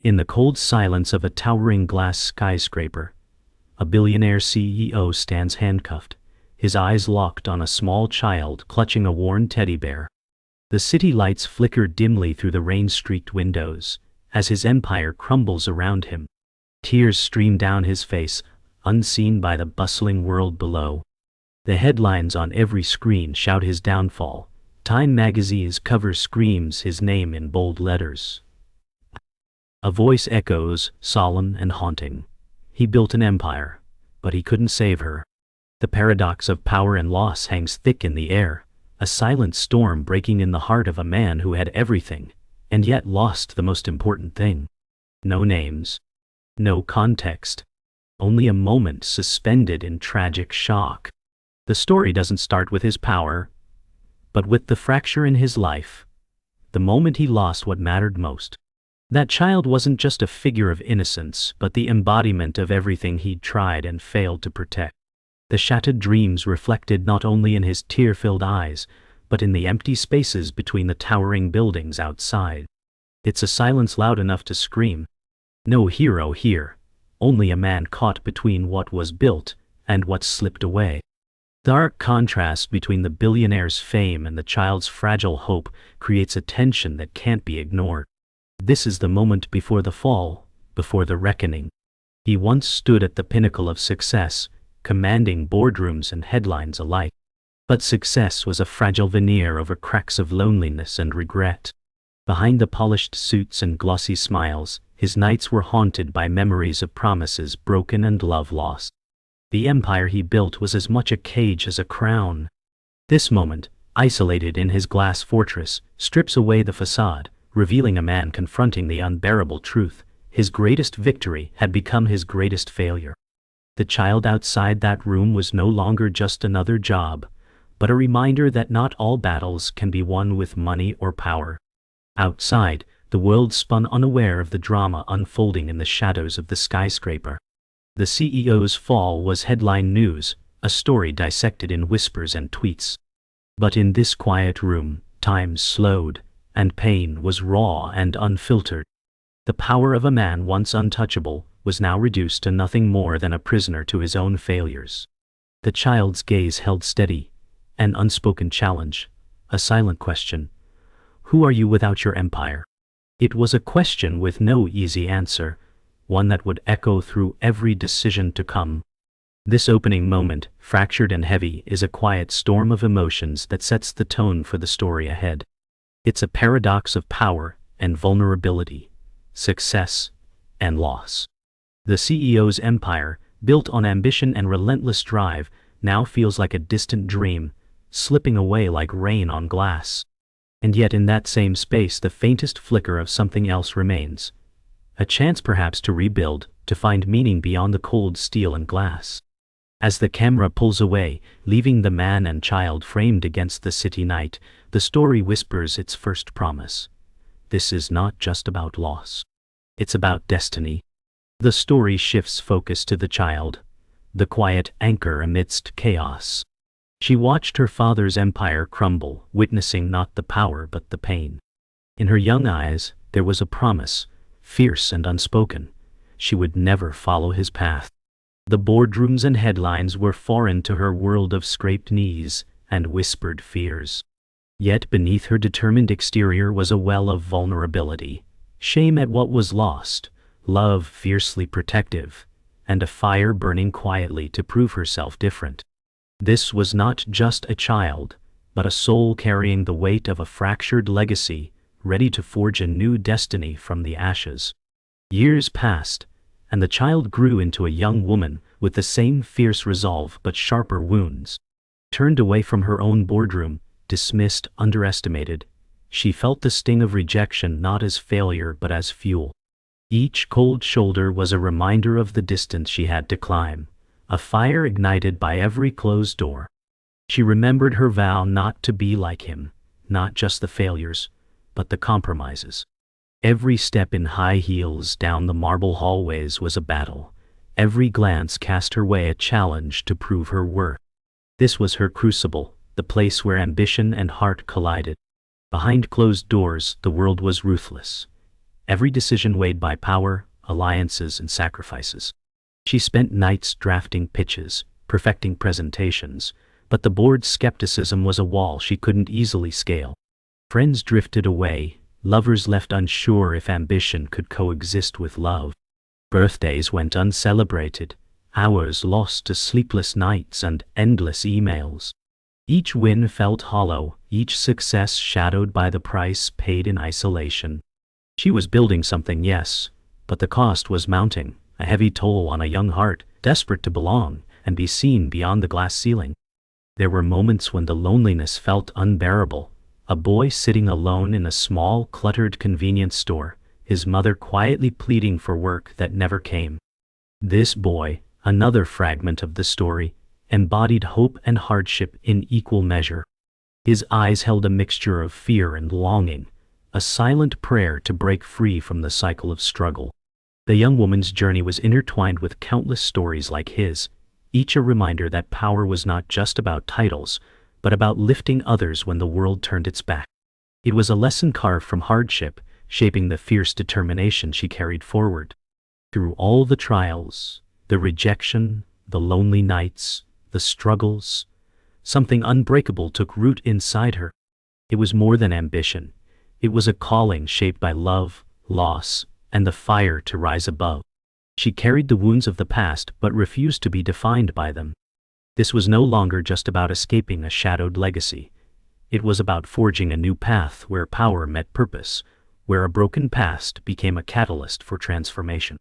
In the cold silence of a towering glass skyscraper, a billionaire CEO stands handcuffed, his eyes locked on a small child clutching a worn teddy bear. The city lights flicker dimly through the rain-streaked windows as his empire crumbles around him. Tears stream down his face, unseen by the bustling world below. The headlines on every screen shout his downfall. Time magazine's cover screams his name in bold letters. A voice echoes, solemn and haunting. He built an empire, but he couldn't save her. The paradox of power and loss hangs thick in the air, a silent storm breaking in the heart of a man who had everything, and yet lost the most important thing. No names. No context. Only a moment suspended in tragic shock. The story doesn't start with his power, but with the fracture in his life. The moment he lost what mattered most. That child wasn't just a figure of innocence, but the embodiment of everything he'd tried and failed to protect. The shattered dreams reflected not only in his tear-filled eyes, but in the empty spaces between the towering buildings outside. It's a silence loud enough to scream. No hero here, only a man caught between what was built and what slipped away. The stark contrast between the billionaire's fame and the child's fragile hope creates a tension that can't be ignored. This is the moment before the fall, before the reckoning. He once stood at the pinnacle of success, commanding boardrooms and headlines alike. But success was a fragile veneer over cracks of loneliness and regret. Behind the polished suits and glossy smiles, his nights were haunted by memories of promises broken and love lost. The empire he built was as much a cage as a crown. This moment, isolated in his glass fortress, strips away the facade, revealing a man confronting the unbearable truth. His greatest victory had become his greatest failure. The child outside that room was no longer just another job, but a reminder that not all battles can be won with money or power. Outside, the world spun unaware of the drama unfolding in the shadows of the skyscraper. The CEO's fall was headline news, a story dissected in whispers and tweets. But in this quiet room, time slowed, and pain was raw and unfiltered. The power of a man once untouchable was now reduced to nothing more than a prisoner to his own failures. The child's gaze held steady, an unspoken challenge, a silent question. Who are you without your empire? It was a question with no easy answer, one that would echo through every decision to come. This opening moment, fractured and heavy, is a quiet storm of emotions that sets the tone for the story ahead. It's a paradox of power and vulnerability, success and loss. The CEO's empire, built on ambition and relentless drive, now feels like a distant dream, slipping away like rain on glass. And yet in that same space the faintest flicker of something else remains. A chance perhaps to rebuild, to find meaning beyond the cold steel and glass. As the camera pulls away, leaving the man and child framed against the city night, the story whispers its first promise. This is not just about loss. It's about destiny. The story shifts focus to the child, the quiet anchor amidst chaos. She watched her father's empire crumble, witnessing not the power but the pain. In her young eyes, there was a promise, fierce and unspoken. She would never follow his path. The boardrooms and headlines were foreign to her world of scraped knees and whispered fears. Yet beneath her determined exterior was a well of vulnerability, shame at what was lost, love fiercely protective, and a fire burning quietly to prove herself different. This was not just a child, but a soul carrying the weight of a fractured legacy, ready to forge a new destiny from the ashes. Years passed, and the child grew into a young woman with the same fierce resolve but sharper wounds. Turned away from her own boardroom, dismissed, underestimated, she felt the sting of rejection not as failure but as fuel. Each cold shoulder was a reminder of the distance she had to climb, a fire ignited by every closed door. She remembered her vow not to be like him, not just the failures, but the compromises. Every step in high heels down the marble hallways was a battle. Every glance cast her way a challenge to prove her worth. This was her crucible, the place where ambition and heart collided. Behind closed doors, the world was ruthless. every decision weighed by power, alliances, and sacrifices. She spent nights drafting pitches, perfecting presentations, but the board's skepticism was a wall she couldn't easily scale. Friends drifted away, lovers left unsure if ambition could coexist with love. Birthdays went uncelebrated, hours lost to sleepless nights and endless emails. Each win felt hollow, each success shadowed by the price paid in isolation. She was building something, yes, but the cost was mounting, a heavy toll on a young heart, desperate to belong and be seen beyond the glass ceiling. There were moments when the loneliness felt unbearable. A boy sitting alone in a small, cluttered convenience store, his mother quietly pleading for work that never came. This boy, another fragment of the story, embodied hope and hardship in equal measure. His eyes held a mixture of fear and longing, a silent prayer to break free from the cycle of struggle. The young woman's journey was intertwined with countless stories like his, each a reminder that power was not just about titles, but about lifting others when the world turned its back. It was a lesson carved from hardship, shaping the fierce determination she carried forward. Through all the trials, the rejection, the lonely nights, the struggles, something unbreakable took root inside her. It was more than ambition. It was a calling shaped by love, loss, and the fire to rise above. She carried the wounds of the past but refused to be defined by them. This was no longer just about escaping a shadowed legacy. It was about forging a new path where power met purpose, where a broken past became a catalyst for transformation.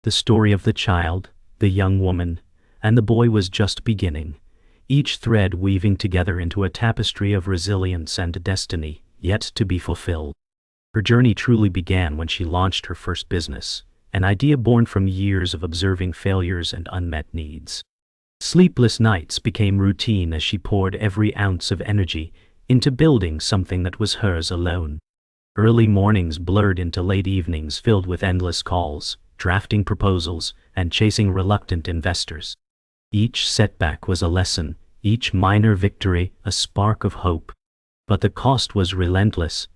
The story of the child, the young woman, and the boy was just beginning, each thread weaving together into a tapestry of resilience and destiny, yet to be fulfilled. Her journey truly began when she launched her first business, an idea born from years of observing failures and unmet needs. Sleepless nights became routine as she poured every ounce of energy into building something that was hers alone. Early mornings blurred into late evenings filled with endless calls, drafting proposals, and chasing reluctant investors. Each setback was a lesson, each minor victory a spark of hope. But the cost was relentless.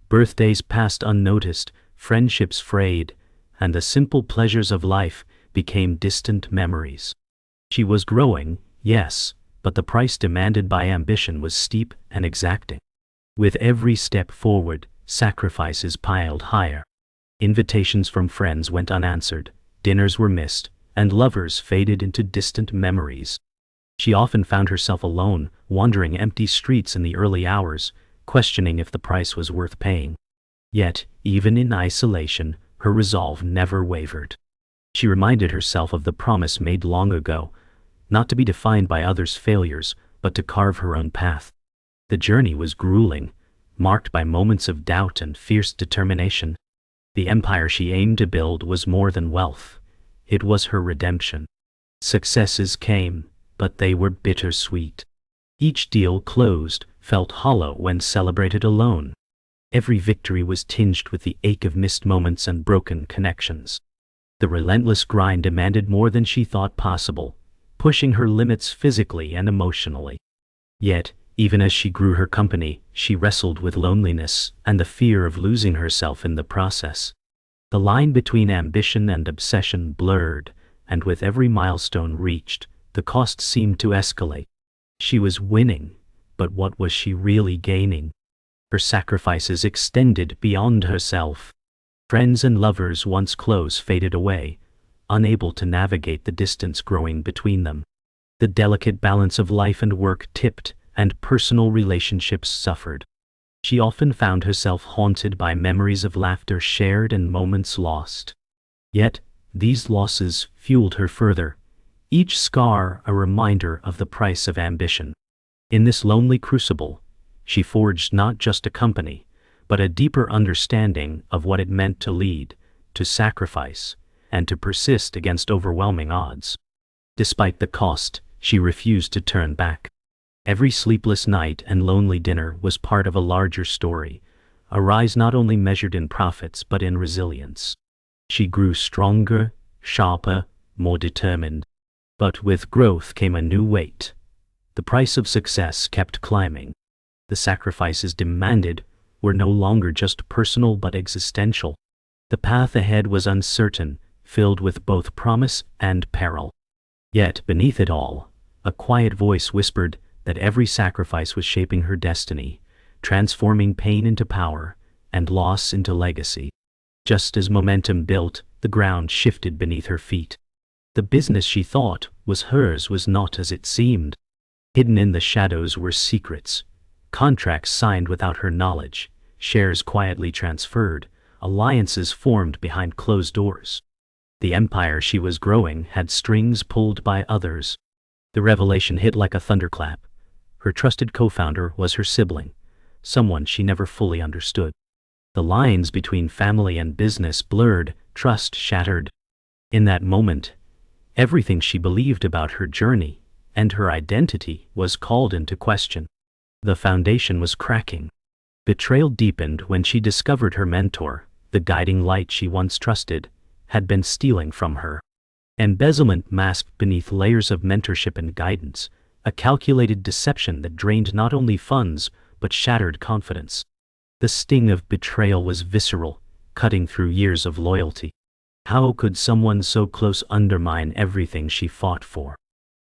Birthdays passed unnoticed, friendships frayed, and the simple pleasures of life became distant memories. She was growing, yes, but the price demanded by ambition was steep and exacting. With every step forward, sacrifices piled higher. Invitations from friends went unanswered, dinners were missed, and lovers faded into distant memories. She often found herself alone, wandering empty streets in the early hours, questioning if the price was worth paying. Yet, even in isolation, her resolve never wavered. She reminded herself of the promise made long ago, not to be defined by others' failures, but to carve her own path. The journey was grueling, marked by moments of doubt and fierce determination. The empire she aimed to build was more than wealth. It was her redemption. Successes came, but they were bittersweet. Each deal closed felt hollow when celebrated alone. Every victory was tinged with the ache of missed moments and broken connections. The relentless grind demanded more than she thought possible, pushing her limits physically and emotionally. Yet, even as she grew her company, she wrestled with loneliness and the fear of losing herself in the process. The line between ambition and obsession blurred, and with every milestone reached, the cost seemed to escalate. She was winning, but what was she really gaining? Her sacrifices extended beyond herself. Friends and lovers once close faded away, unable to navigate the distance growing between them. The delicate balance of life and work tipped, and personal relationships suffered. She often found herself haunted by memories of laughter shared and moments lost. Yet, these losses fueled her further, each scar a reminder of the price of ambition. In this lonely crucible, she forged not just a company, but a deeper understanding of what it meant to lead, to sacrifice, and to persist against overwhelming odds. Despite the cost, she refused to turn back. Every sleepless night and lonely dinner was part of a larger story, a rise not only measured in profits but in resilience. She grew stronger, sharper, more determined. But with growth came a new weight. The price of success kept climbing. The sacrifices demanded were no longer just personal but existential. The path ahead was uncertain, filled with both promise and peril. Yet, beneath it all, a quiet voice whispered that every sacrifice was shaping her destiny, transforming pain into power and loss into legacy. Just as momentum built, the ground shifted beneath her feet. The business she thought was hers was not as it seemed. Hidden in the shadows were secrets, contracts signed without her knowledge, shares quietly transferred, alliances formed behind closed doors. The empire she was growing had strings pulled by others. The revelation hit like a thunderclap. Her trusted co-founder was her sibling, someone she never fully understood. The lines between family and business blurred, trust shattered. In that moment, everything she believed about her journey and her identity was called into question. The foundation was cracking. Betrayal deepened when she discovered her mentor, the guiding light she once trusted, had been stealing from her. Embezzlement masked beneath layers of mentorship and guidance, a calculated deception that drained not only funds but shattered confidence. The sting of betrayal was visceral, cutting through years of loyalty. How could someone so close undermine everything she fought for?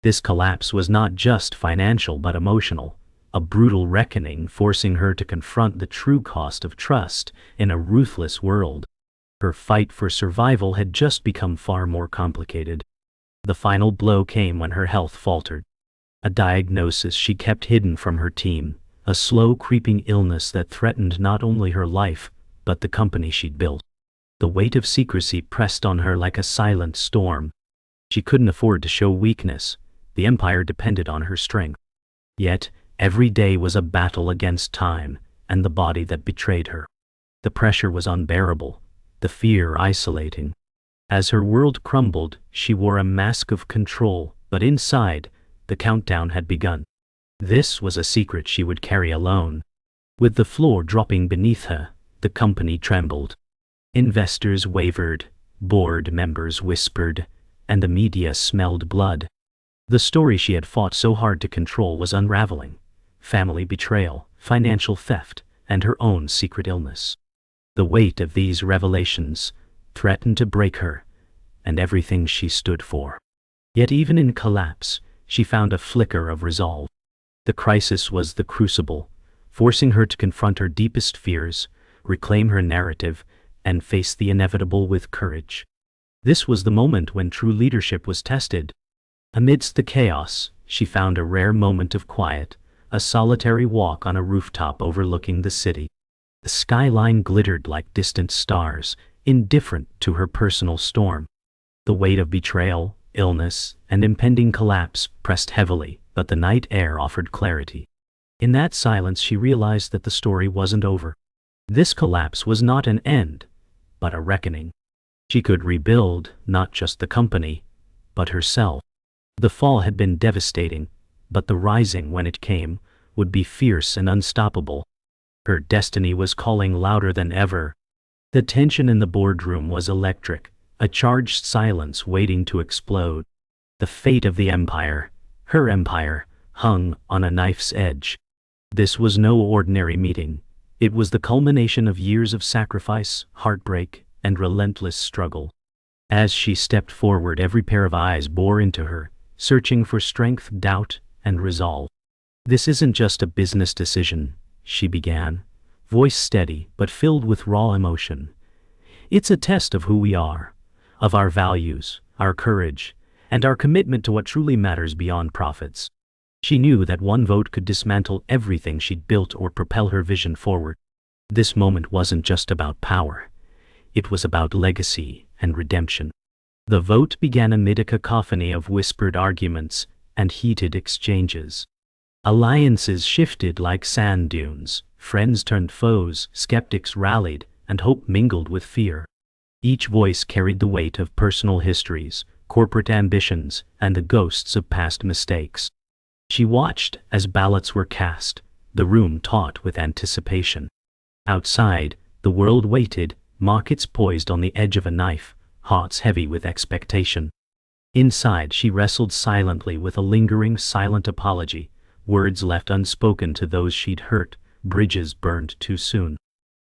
This collapse was not just financial but emotional, a brutal reckoning forcing her to confront the true cost of trust in a ruthless world. Her fight for survival had just become far more complicated. The final blow came when her health faltered. A diagnosis she kept hidden from her team, a slow creeping illness that threatened not only her life, but the company she'd built. The weight of secrecy pressed on her like a silent storm. She couldn't afford to show weakness. The empire depended on her strength. Yet, every day was a battle against time and the body that betrayed her. The pressure was unbearable, the fear isolating. As her world crumbled, she wore a mask of control, but inside, the countdown had begun. This was a secret she would carry alone. With the floor dropping beneath her, the company trembled. Investors wavered, board members whispered, and the media smelled blood. The story she had fought so hard to control was unraveling. Family betrayal, financial theft, and her own secret illness. The weight of these revelations threatened to break her and everything she stood for. Yet even in collapse, she found a flicker of resolve. The crisis was the crucible, forcing her to confront her deepest fears, reclaim her narrative, and face the inevitable with courage. This was the moment when true leadership was tested. Amidst the chaos, she found a rare moment of quiet, a solitary walk on a rooftop overlooking the city. The skyline glittered like distant stars, indifferent to her personal storm. The weight of betrayal, illness, and impending collapse pressed heavily, but the night air offered clarity. In that silence she realized that the story wasn't over. This collapse was not an end, but a reckoning. She could rebuild, not just the company, but herself. The fall had been devastating, but the rising, when it came, would be fierce and unstoppable. Her destiny was calling louder than ever. The tension in the boardroom was electric, a charged silence waiting to explode. The fate of the empire, her empire, hung on a knife's edge. This was no ordinary meeting. It was the culmination of years of sacrifice, heartbreak, and relentless struggle. As she stepped forward, every pair of eyes bore into her, searching for strength, doubt, and resolve. "This isn't just a business decision," she began, voice steady but filled with raw emotion. "It's a test of who we are, of our values, our courage, and our commitment to what truly matters beyond profits." She knew that one vote could dismantle everything she'd built or propel her vision forward. This moment wasn't just about power. It was about legacy and redemption. The vote began amid a cacophony of whispered arguments and heated exchanges. Alliances shifted like sand dunes, friends turned foes, skeptics rallied, and hope mingled with fear. Each voice carried the weight of personal histories, corporate ambitions, and the ghosts of past mistakes. She watched as ballots were cast, the room taut with anticipation. Outside, the world waited, markets poised on the edge of a knife, hearts heavy with expectation. Inside, she wrestled silently with a lingering, silent apology, words left unspoken to those she'd hurt, bridges burned too soon.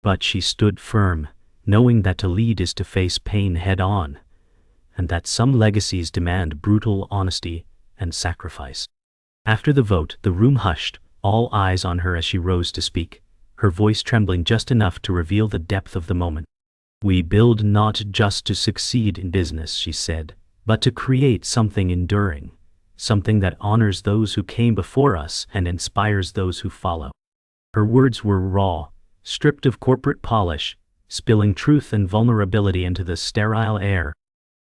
But she stood firm, knowing that to lead is to face pain head-on, and that some legacies demand brutal honesty and sacrifice. After the vote, the room hushed, all eyes on her as she rose to speak, her voice trembling just enough to reveal the depth of the moment. "We build not just to succeed in business," she said, "but to create something enduring, something that honors those who came before us and inspires those who follow." Her words were raw, stripped of corporate polish, spilling truth and vulnerability into the sterile air.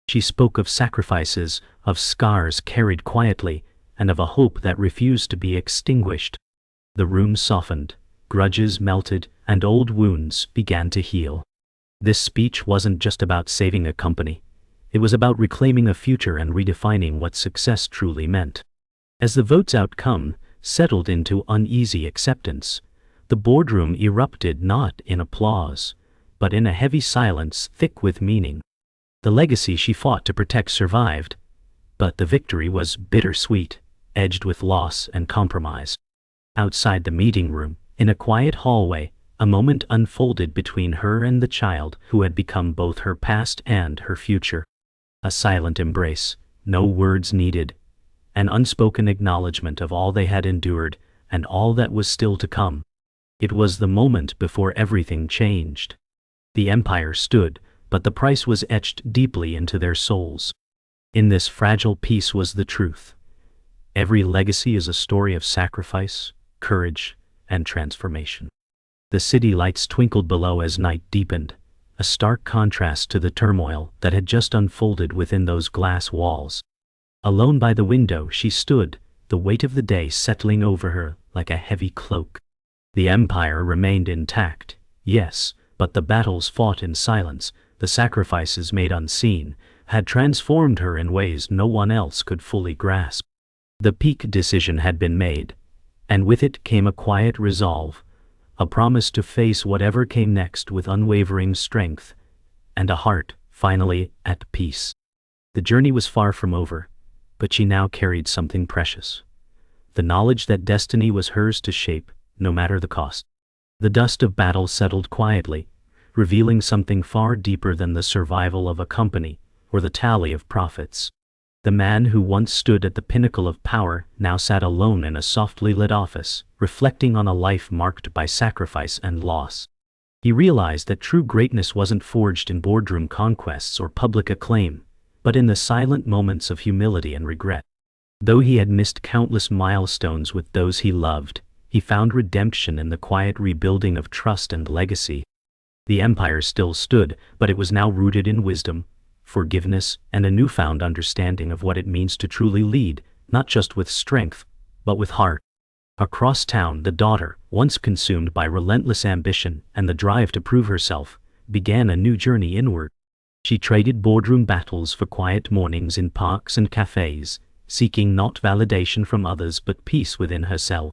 She spoke of sacrifices, of scars carried quietly, and of a hope that refused to be extinguished. The room softened, grudges melted, and old wounds began to heal. This speech wasn't just about saving a company. It was about reclaiming a future and redefining what success truly meant. As the vote's outcome settled into uneasy acceptance, the boardroom erupted not in applause, but in a heavy silence thick with meaning. The legacy she fought to protect survived, but the victory was bittersweet, edged with loss and compromise. Outside the meeting room, in a quiet hallway, a moment unfolded between her and the child who had become both her past and her future. A silent embrace, no words needed, an unspoken acknowledgement of all they had endured and all that was still to come. It was the moment before everything changed. The empire stood, but the price was etched deeply into their souls. In this fragile piece was the truth. Every legacy is a story of sacrifice, courage, and transformation. The city lights twinkled below as night deepened, a stark contrast to the turmoil that had just unfolded within those glass walls. Alone by the window she stood, the weight of the day settling over her like a heavy cloak. The empire remained intact, yes, but the battles fought in silence, the sacrifices made unseen, had transformed her in ways no one else could fully grasp. The peak decision had been made, and with it came a quiet resolve, a promise to face whatever came next with unwavering strength, and a heart finally at peace. The journey was far from over, but she now carried something precious. The knowledge that destiny was hers to shape, no matter the cost. The dust of battle settled quietly, revealing something far deeper than the survival of a company or the tally of profits. The man who once stood at the pinnacle of power now sat alone in a softly lit office, reflecting on a life marked by sacrifice and loss. He realized that true greatness wasn't forged in boardroom conquests or public acclaim, but in the silent moments of humility and regret. Though he had missed countless milestones with those he loved, he found redemption in the quiet rebuilding of trust and legacy. The empire still stood, but it was now rooted in wisdom, forgiveness, and a newfound understanding of what it means to truly lead, not just with strength, but with heart. Across town, the daughter, once consumed by relentless ambition and the drive to prove herself, began a new journey inward. She traded boardroom battles for quiet mornings in parks and cafes, seeking not validation from others but peace within herself.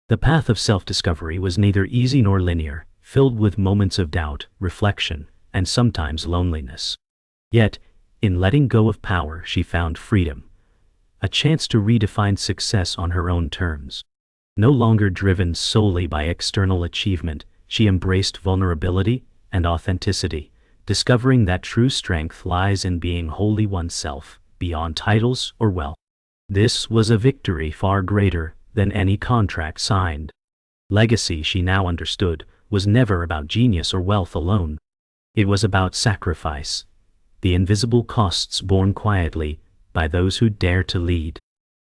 The path of self-discovery was neither easy nor linear, filled with moments of doubt, reflection, and sometimes loneliness. Yet, in letting go of power, she found freedom, a chance to redefine success on her own terms. No longer driven solely by external achievement, she embraced vulnerability and authenticity, discovering that true strength lies in being wholly oneself, beyond titles or wealth. This was a victory far greater than any contract signed. Legacy, she now understood, was never about genius or wealth alone. It was about sacrifice, the invisible costs borne quietly by those who dare to lead.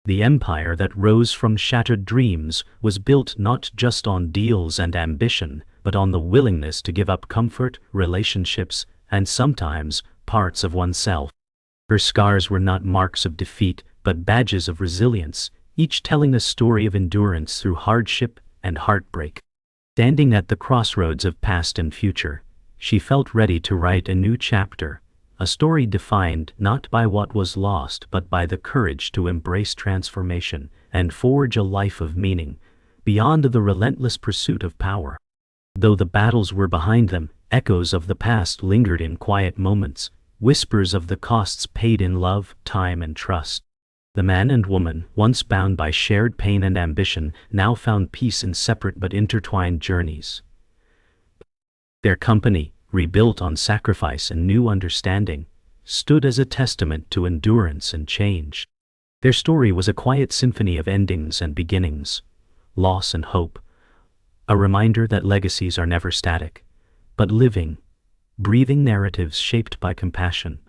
The empire that rose from shattered dreams was built not just on deals and ambition, but on the willingness to give up comfort, relationships, and sometimes parts of oneself. Her scars were not marks of defeat, but badges of resilience, each telling a story of endurance through hardship and heartbreak. Standing at the crossroads of past and future, she felt ready to write a new chapter, a story defined not by what was lost but by the courage to embrace transformation and forge a life of meaning, beyond the relentless pursuit of power. Though the battles were behind them, echoes of the past lingered in quiet moments, whispers of the costs paid in love, time, and trust. The man and woman, once bound by shared pain and ambition, now found peace in separate but intertwined journeys. Their company, rebuilt on sacrifice and new understanding, stood as a testament to endurance and change. Their story was a quiet symphony of endings and beginnings, loss and hope, a reminder that legacies are never static, but living, breathing narratives shaped by compassion,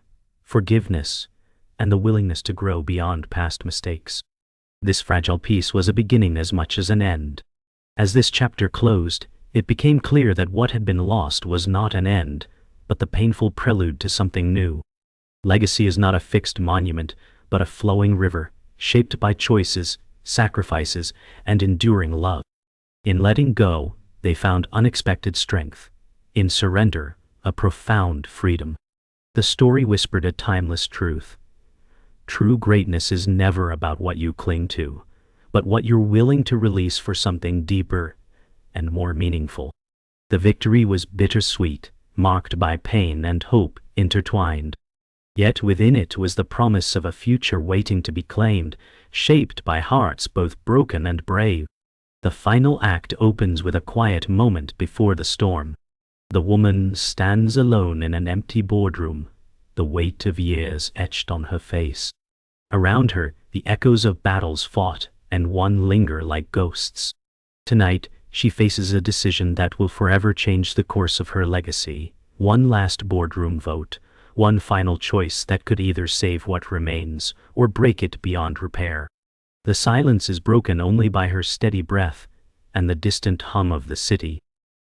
forgiveness, and the willingness to grow beyond past mistakes. This fragile piece was a beginning as much as an end. As this chapter closed, it became clear that what had been lost was not an end, but the painful prelude to something new. Legacy is not a fixed monument, but a flowing river, shaped by choices, sacrifices, and enduring love. In letting go, they found unexpected strength. In surrender, a profound freedom. The story whispered a timeless truth. True greatness is never about what you cling to, but what you're willing to release for something deeper and more meaningful. The victory was bittersweet, marked by pain and hope intertwined. Yet within it was the promise of a future waiting to be claimed, shaped by hearts both broken and brave. The final act opens with a quiet moment before the storm. The woman stands alone in an empty boardroom, the weight of years etched on her face. Around her, the echoes of battles fought, and one linger like ghosts. Tonight, she faces a decision that will forever change the course of her legacy. One last boardroom vote, one final choice that could either save what remains or break it beyond repair. The silence is broken only by her steady breath and the distant hum of the city.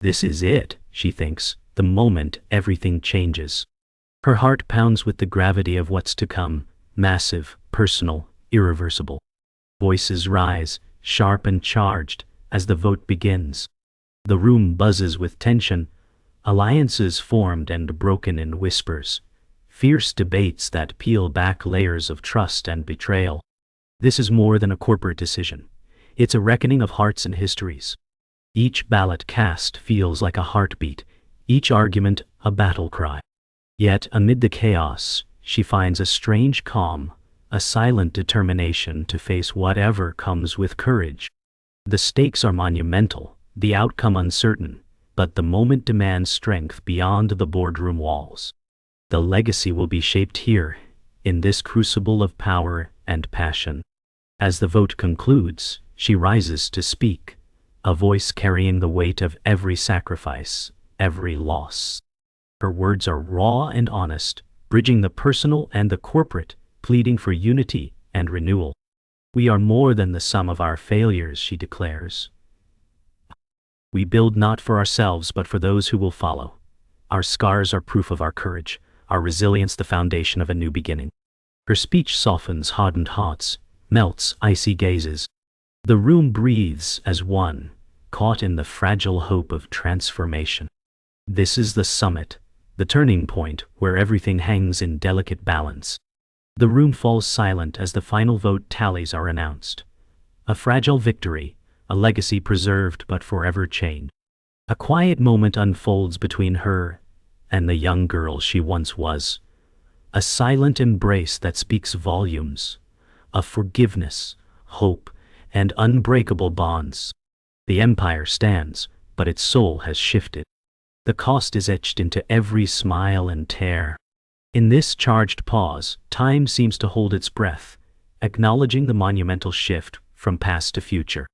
This is it, she thinks, the moment everything changes. Her heart pounds with the gravity of what's to come, massive, personal, irreversible. Voices rise, sharp and charged, as the vote begins. The room buzzes with tension, alliances formed and broken in whispers, fierce debates that peel back layers of trust and betrayal. This is more than a corporate decision. It's a reckoning of hearts and histories. Each ballot cast feels like a heartbeat, each argument a battle cry. Yet amid the chaos, she finds a strange calm, a silent determination to face whatever comes with courage. The stakes are monumental, the outcome uncertain, but the moment demands strength beyond the boardroom walls. The legacy will be shaped here, in this crucible of power and passion. As the vote concludes, she rises to speak, a voice carrying the weight of every sacrifice, every loss. Her words are raw and honest, bridging the personal and the corporate, pleading for unity and renewal. We are more than the sum of our failures, she declares. We build not for ourselves but for those who will follow. Our scars are proof of our courage, our resilience the foundation of a new beginning. Her speech softens hardened hearts, melts icy gazes. The room breathes as one, caught in the fragile hope of transformation. This is the summit, the turning point where everything hangs in delicate balance. The room falls silent as the final vote tallies are announced. A fragile victory, a legacy preserved but forever changed. A quiet moment unfolds between her and the young girl she once was. A silent embrace that speaks volumes, of forgiveness, hope, and unbreakable bonds. The empire stands, but its soul has shifted. The cost is etched into every smile and tear. In this charged pause, time seems to hold its breath, acknowledging the monumental shift from past to future.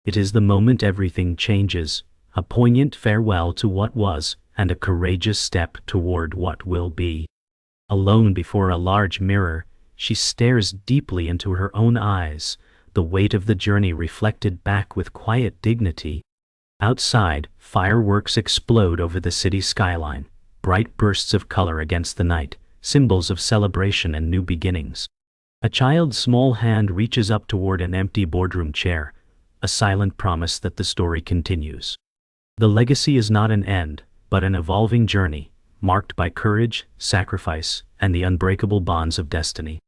It is the moment everything changes, a poignant farewell to what was, and a courageous step toward what will be. Alone before a large mirror, she stares deeply into her own eyes, the weight of the journey reflected back with quiet dignity. Outside, fireworks explode over the city skyline, bright bursts of color against the night, symbols of celebration and new beginnings. A child's small hand reaches up toward an empty boardroom chair, a silent promise that the story continues. The legacy is not an end, but an evolving journey, marked by courage, sacrifice, and the unbreakable bonds of destiny.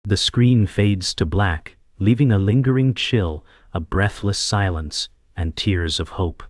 The screen fades to black, leaving a lingering chill, a breathless silence, and tears of hope.